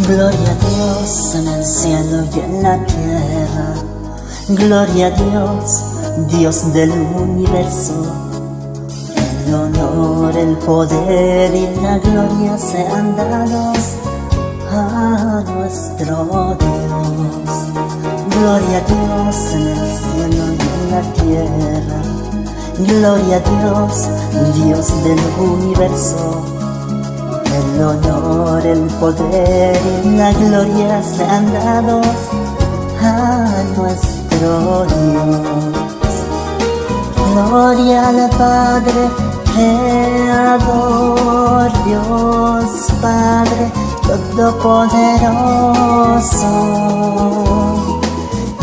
Gloria a Dios en el cielo y en la tierra. Gloria a Dios, Dios del universo. El honor, el poder y la gloria sean dados a nuestro Dios. Gloria a Dios en el cielo y en la tierra. Gloria a Dios, Dios del universo. El honor, el poder y la gloria sean dados a nuestro Dios. Gloria al Padre, Creador, Dios Padre Todopoderoso.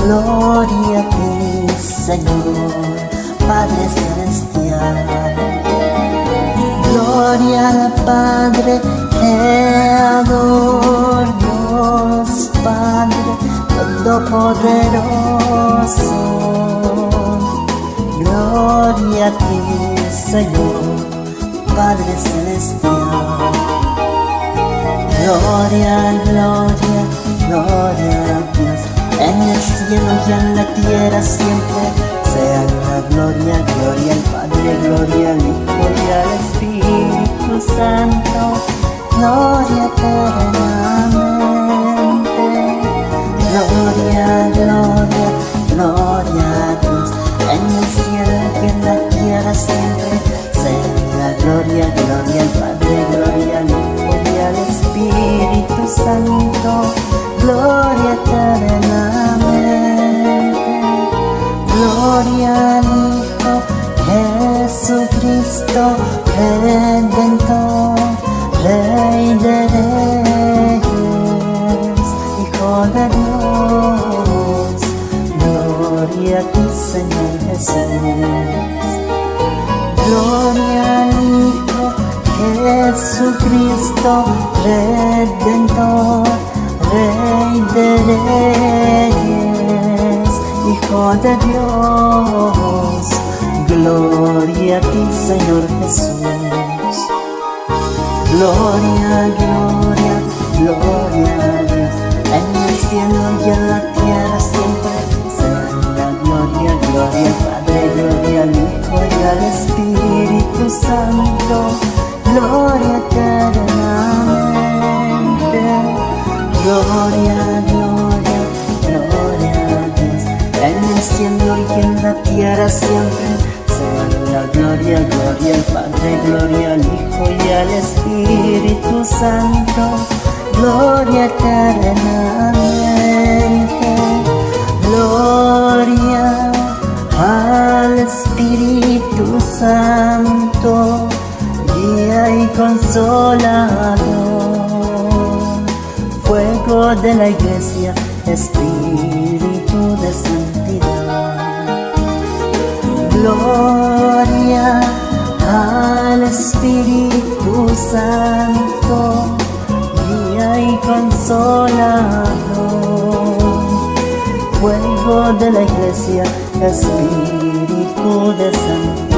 Gloria a ti, Señor, Padre Celestial. Gloria al Padre, Creador, Dios Padre Todopoderoso. Gloria a ti, Señor, Padre Celestial. Gloria, gloria, gloria a Dios. En el cielo y en la tierra siempre sea la gloria, gloria al Padre, gloria al Hijo y al Espíritu Santo. Gloria eternamente. Gloria, gloria, gloria a Dios. En el cielo y en la tierra siempre sea la gloria, gloria al Padre, gloria al Hijo y al Espíritu Santo. Gloria eternamente. Gloria al Hijo Jesucristo, Redentor, Rey de Reyes, Hijo de Dios. Gloria a ti, Señor Jesús. Gloria al Hijo Jesucristo, Redentor, Rey de Reyes, Hijo de Dios. Gloria a ti, Señor Jesús. Gloria, gloria, gloria a Dios. En el cielo y en la tierra siempre sea la gloria, gloria al Padre, gloria al Hijo y al Espíritu Santo. Gloria eternamente. Gloria, gloria, gloria a Dios. En el cielo y en la tierra siempre sea la gloria, gloria al Padre, gloria al Hijo y al Espíritu Santo. Gloria eternamente. Gloria al Espíritu Santo, guía y consolador. Fuego de la iglesia, Espíritu de santidad. Gloria al Espíritu Santo, guía y consolador. Fuego de la iglesia, Espíritu de santidad.